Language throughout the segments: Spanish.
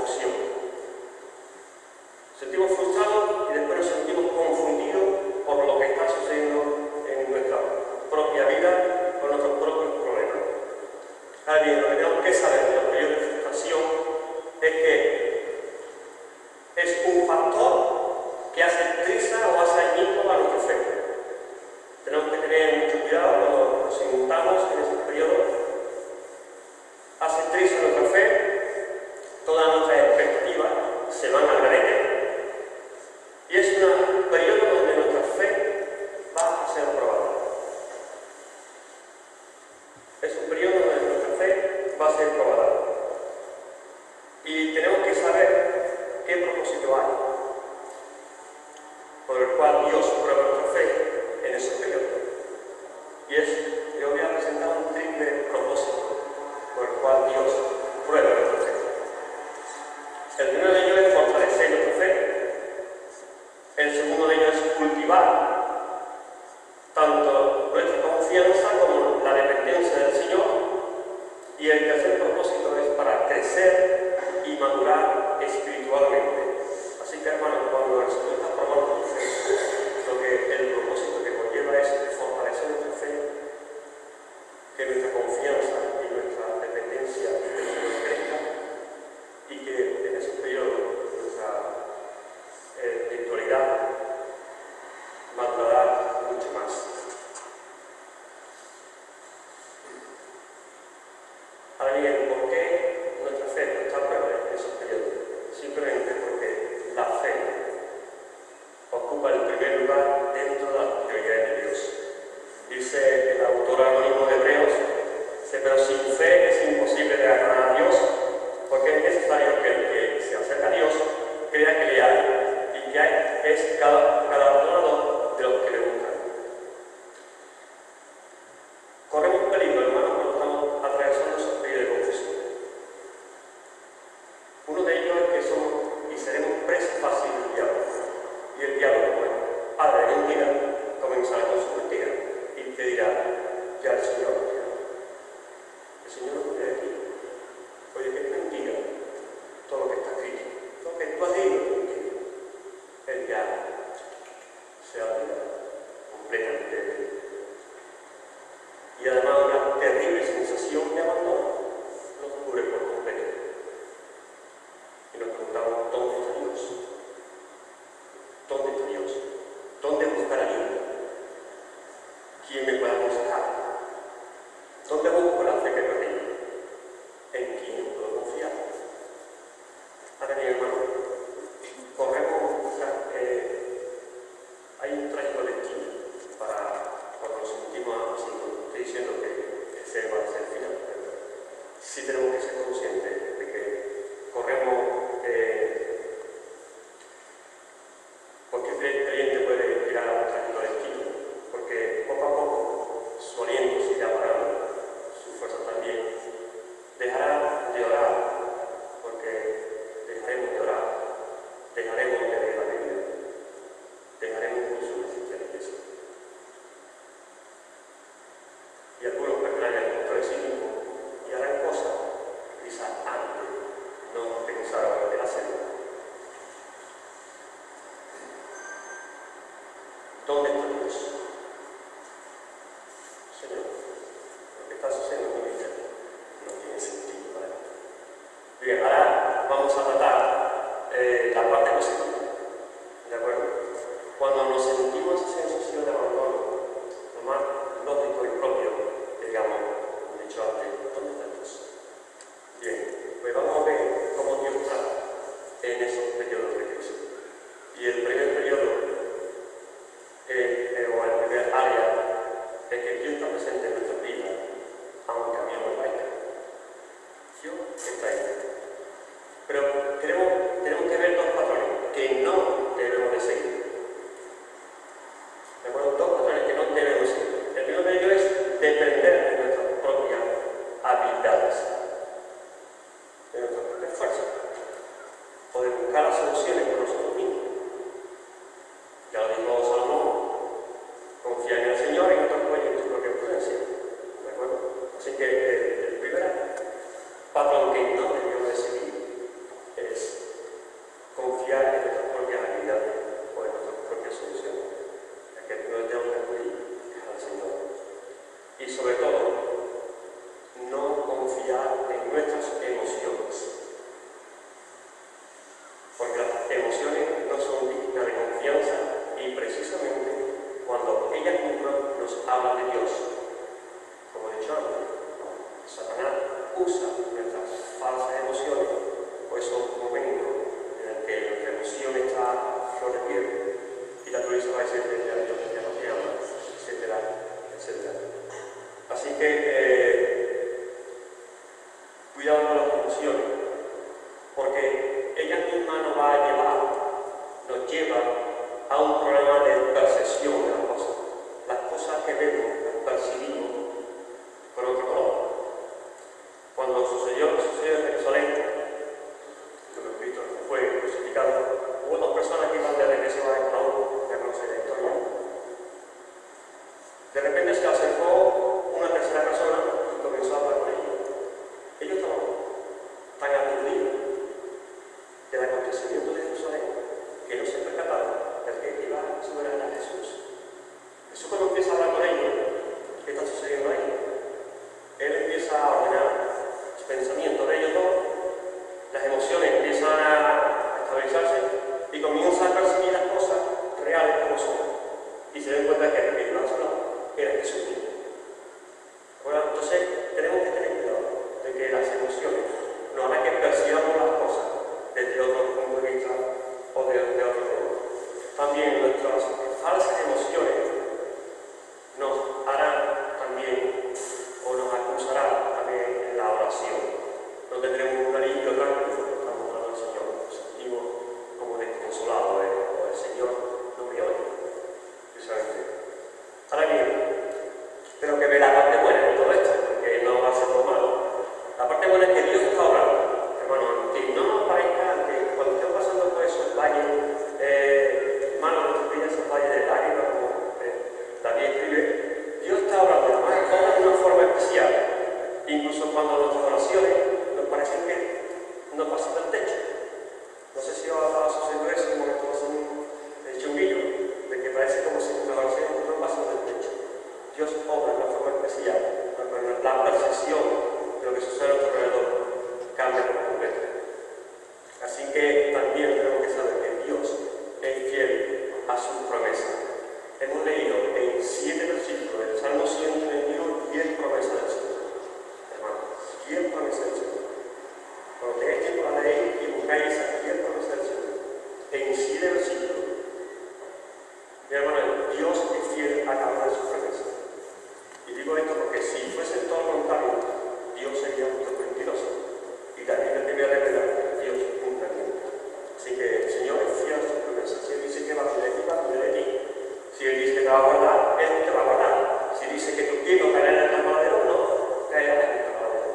confusión. Sentimos frustrados y después nos sentimos confundidos por lo que está sucediendo en nuestra propia vida, con nuestros propios problemas. Ahora bien, lo que tenemos que saber de los periodos de frustración es que es un factor que hace triste o hace añicos a nuestra fe. Tenemos que tener mucho cuidado cuando nos encontramos en ese periodo. Hace triste nuestra fe, todas nuestras expectativas se van al garete. Y es un periodo donde nuestra fe va a ser probada. Es un periodo donde nuestra fe va a ser probada. Y tenemos que saber qué propósito hay por el cual Dios prueba nuestra fe en esos periodos. Y yo voy a presentar un triple propósito por el cual Dios prueba nuestra fe. El primero de ellos es fortalecer nuestra fe. El segundo de ellos es cultivar tanto nuestra confianza como la dependencia del Señor. Y el tercer propósito es para crecer y madurar espiritualmente. Así que, hermanos, cuando el Señor está probando tu fe, el propósito que conlleva es fortalecer nuestra fe, que nuestra confianza y nuestra dependencia del Señor crezca, y que en ese periodo nuestra espiritualidad madurará mucho más. Ahora bien, ¿por qué nuestra fe no está a prueba en esos periodos? Simplemente porque la fe ocupa el primer lugar dentro de las prioridades de Dios. Dice el autor anónimo de Hebreos, pero sin fe es imposible de agradar a Dios, porque es necesario que el que se acerca a Dios crea que le hay, y que hay es galardonador de los que le buscan. Corremos un peligro, hermanos, cuando estamos atravesando esos periodos de confusión. Uno de ellos es que somos y seremos presas fáciles del diablo. Y el diablo, como es padre de mentira, comenzará con su mentira y te dirá, ya el Señor no quiere. El Señor no quiere aquí. Oye, que es mentira todo lo que está escrito. Todo lo que tú has leído es mentira. El diablo se ha olvidado completamente de él. Y además una terrible sensación de abandono nos cubre por completo. Y nos preguntamos, ¿dónde está Dios? ¿Dónde está Dios? ¿Dónde buscar ayuda? ¿Quién me puede aconsejar? ¿Dónde busco la fe que perdí? ¿En quién puedo confiar? Ahora bien, hermano, hay un trágico destino para cuando nos sentimos así. No estoy diciendo que ese va a ser el final, pero sí tenemos que ser conscientes de que corremos, porque el creyente puede llegar a un trágico destino, porque poco a poco su aliento se irá apagando, su fuerza también. Dejará de orar, porque dejaremos de orar, dejaremos de leer la Biblia, dejaremos incluso de asistir a la iglesia. Y algunos perderán el control de sí mismos y harán cosas que quizás antes no pensaron en hacer. ¿Dónde está Dios? Señor, lo que está sucediendo en mi vida no tiene sentido para mí. Bien, ahora vamos a tratar la parte positiva. ¿De acuerdo? Cuando nos sentimos esa sensación de abandono, lo más lógico y propio, digamos, como he dicho antes, ¿dónde está Dios? Bien, pues vamos a ver cómo Dios trata en esos periodos de crisis. Y el primer periodo, o el primer área, es que Dios está presente en nuestras vidas, aunque a mí no me parezca. Dios está ahí. Pero tenemos que ver dos patrones que no debemos de seguir. ¿De acuerdo? Dos patrones que no debemos seguir. El primero de ellos es depender de nuestras propias habilidades, de nuestras propias fuerzas, o de buscar las soluciones por nosotros mismos. Ya lo dijo Salomón, confía en el Señor y no te apoyes en tu propia prudencia. ¿De acuerdo? Así que el primer patrón que no debemos de seguir es nuestras emociones. Porque las emociones no son dignas de confianza y precisamente cuando ellas mismas nos hablan de Dios, como he dicho antes, Satanás usa nuestras falsas emociones por esos momentos en el que nuestra emoción está a flor de piel y la turista va a decir que ya no te ama, etcétera, etcétera. Así que cuidado con las emociones, porque ellas mismas nos lleva a un problema de percepción de las cosas. Las cosas que vemos, las percibimos con otro color. Cuando sucedió en Jerusalén, Jesucristo fue crucificado, hubo dos personas que iban de regreso a Emaús, ya conocen la historia. De repente se acercó una tercera persona y comenzó a hablar con ellos. Ellos estaban tan aturdidos del acontecimiento de Jerusalén que no se percataron del que iba a subir a Jesús. Jesús, cuando empieza a hablar con ellos, ¿qué está sucediendo ahí? Él empieza a ordenar los pensamientos de ellos dos, las emociones empiezan a estabilizarse y comienzan a percibir las cosas reales como son. Y se den cuenta que el que iba a su lado era Jesús mismo. Bueno, entonces tenemos que tener cuidado de que las emociones no hagan que percibamos las cosas desde otro punto de vista o de otro modo. También nuestras falsas emociones nos harán también o nos acusarán también en la oración. No tendremos un alivio tranquilo cuando estamos orando al Señor, nos sentimos como desconsolados o el Señor no me oye, precisamente. Ahora bien, pero que ve la parte buena de todo esto, porque no va a ser todo malo. La parte buena es que Dios está obrando, hermano, aunque no nos parezca que cuando estén pasando por esos valles, hermano, nuestras vidas esos valles de lágrimas, como David escribe, Dios está obrando, además obra de una forma especial, incluso cuando nuestras oraciones nos parecen que no pasan del techo. No sé si os ha sucedido eso en momentos de chunguillo, de que parece como si nuestras oraciones no pasan del techo. Dios obra de una forma especial, la percepción de lo que sucede a nuestro alrededor cambia por completo. Así que también tenemos que saber que Dios es fiel a sus promesas. Hemos leído en 7 versículos del Salmo 131 10 promesas del Señor. Hermano, 10 promesas del Señor. Cuando tengáis tiempo a leer y buscáis esas 10 promesas del Señor, en 7 versículos, mi hermano, Dios es fiel a cada una de sus promesas. Y digo esto porque si fuese todo lo contrario, Dios sería mucho mentiroso. Y la Biblia te voy a revelar que Dios cumple bien. Así que el Señor es fiel a sus promesas. Si Él dice que va a cuidar de ti, va a cuidar de ti. Si Él dice que te va a guardar, Él te va a guardar. Si dice que tu pie no caerá en el tapadero, no caerá en el tapadero.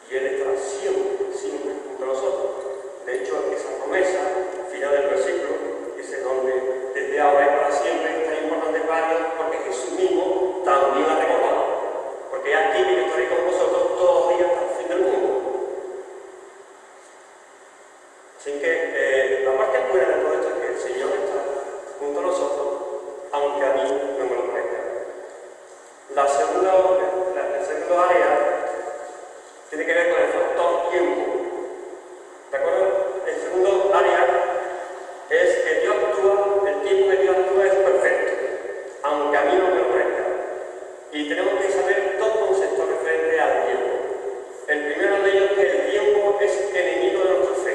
Y Él estará siempre, siempre junto a nosotros. De hecho, esa promesa, al final del versículo, dice donde desde ahora y para siempre, es tan importante para Dios porque Jesús mismo también la recordado. Porque aquí yo estaré con vosotros todos los días hasta el fin del mundo. Así que la parte buena de todo esto es que el Señor está junto a nosotros, aunque a mí no me lo parezca. El segundo área tiene que ver con el factor tiempo. ¿De acuerdo? El segundo área es que Dios actúa, el tiempo que Dios actúa es perfecto, aunque a mí no me lo parezca. Y tenemos que saber dos conceptos referentes al tiempo. El primero de ellos es que el tiempo es enemigo de nuestra fe.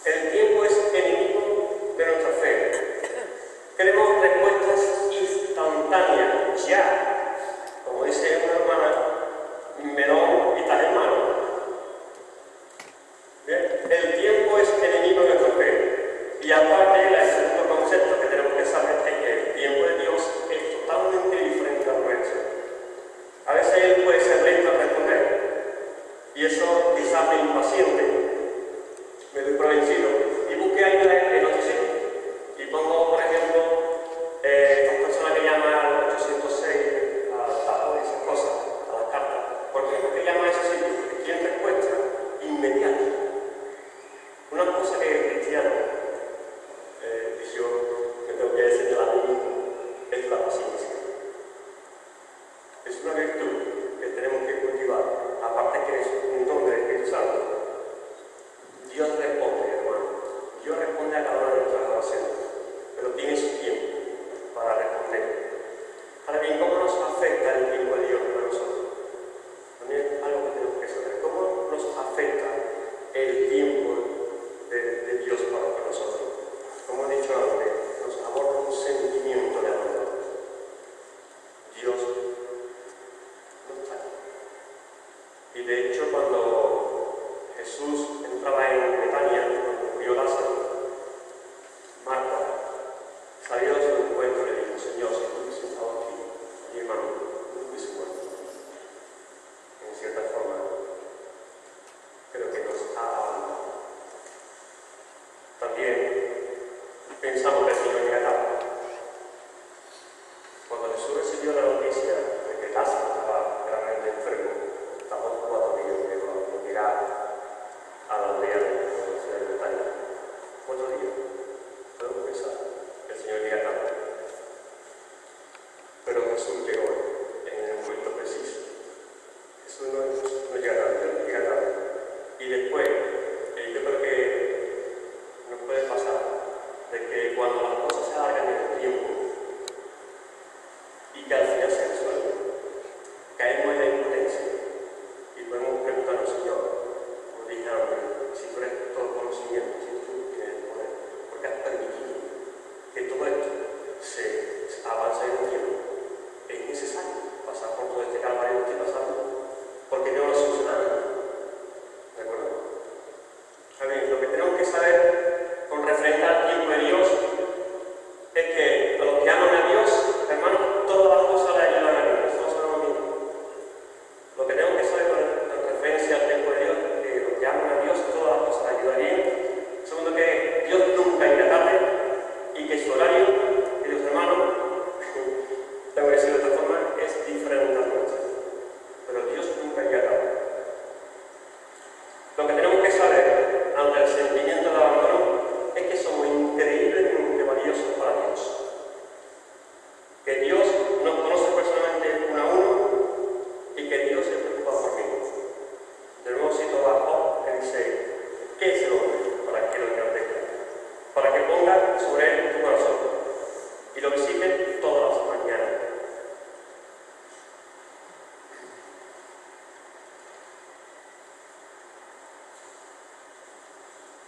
El tiempo es enemigo de nuestra fe. Queremos respuestas instantáneas, ya. Como dice una hermana, melón y tal hermano. Bien, el tiempo es enemigo de nuestra fe. Y aparte, el segundo concepto que tenemos que saber es que el tiempo de Dios es totalmente diferente al nuestro. A veces Él puede ser lento a responder. Y eso quizás me impaciente, me doy por vencido. Y busque ayuda en otro sitio. Y pongo, por ejemplo, estas personas que llaman al 806 a esas cosas, a las cartas. ¿Por qué? Porque llaman a ese sitio? Porque quieren respuesta inmediata. Una cosa que el cristiano, y yo me tengo que señalar a mí mismo, es la paciencia. Es una virtud que tenemos que cuidar. Y de hecho, cuando Jesús entraba en Betania, cuando murió Lázaro, Marta salió de su encuentro y le dijo: Señor, si tú hubieses estado aquí, mi hermano no hubiese muerto. En cierta forma, creo que nos ha hablado. También pensamos que el Señor llega tarde. Cuando Jesús recibió la noticia de que Lázaro estaba gravemente enfermo, tardó 4 días en llegar a la aldea de la ciudad de Betania. 4 días. Podemos pensar que el Señor llega tarde. Pero Jesús llegó en el momento preciso. Jesús no llega tarde, llega tarde. Y después, yo creo que nos puede pasar de que cuando las cosas se alargan en el tiempo y que al final se resuelven, caemos en la impotencia y podemos preguntarnos: Señor, como dije antes, si tú eres todo conocimiento, si tú tienes el poder, ¿por qué has permitido que todo esto se avance en el tiempo? Es necesario pasar por todo este calvario que estoy pasando, porque yo no soluciono nada. ¿De acuerdo? A ver, lo que tenemos que saber con referencia al tiempo de Dios es que a los que aman a Dios, hermanos, todas las cosas le ayudan a Dios. Eso no es lo mismo. Lo que tenemos que saber con referencia al tiempo de Dios es que los que aman a Dios, todas las cosas le ayudan bien. Segundo, que Dios nunca llega tarde y que su horario, queridos hermanos, tengo que decirlo de esta forma, es diferente al nuestro. Pero Dios nunca llega tarde. Lo que tenemos que saber ante el sentimiento de abandono es que somos increíblemente valiosos para Dios. Que Dios nos conoce personalmente uno a uno y que Dios se preocupa por mí. De nuevo cito a Job, que dice: ¿qué es el hombre para que lo engrandezca? Para que ponga sobre él tu corazón y lo visite todas las mañanas.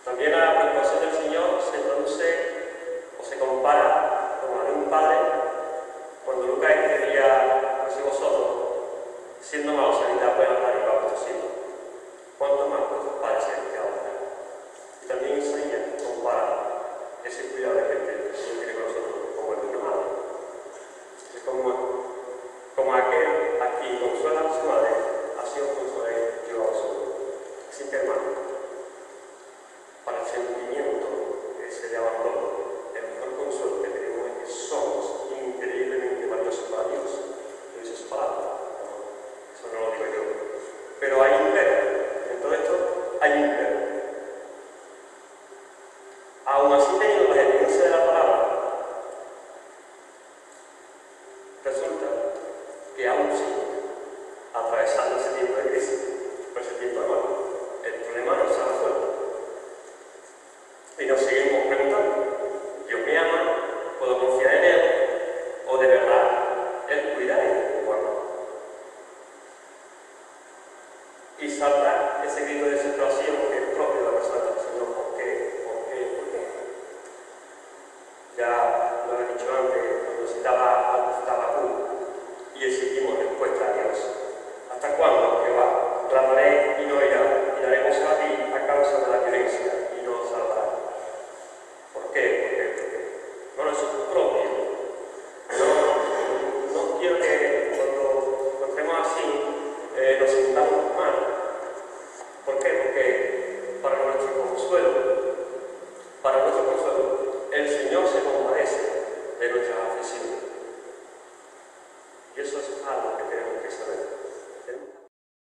También la preocupación del Señor se traduce o se compara con la de un padre cuando Lucas escribía: así vosotros, siendo malos, sabéis buenas dádivas a vuestros hijos, cuánto más vuestros padres celestiales os darán. Y también Isaías compara ese cuidado de gente que el Señor tiene con nosotros como el de una madre. Es como aquel a quien consuela a su madre, así os consolaré yo a vosotros. Así que, hermanos, para el sentimiento ese de abandono, el mejor consuelo que tenemos es que somos increíblemente valiosos para Dios. Lo dice su palabra, eso no lo digo yo. Pero hay un pero, en todo esto hay un pero. Aún así, teniendo la evidencia de la palabra, resulta que aún sigue atravesando ese tiempo de crisis, o ese tiempo de mal. El problema no se ha resuelto. Y nos seguimos preguntando: ¿Dios me ama? ¿Puedo confiar en Él? ¿O de verdad Él cuida de mí? Bueno. Y salta ese grito de desesperación que es propio de la persona del Señor: ¿por qué? ¿Por qué? ¿Por qué? Ya lo he dicho antes, cuando citaba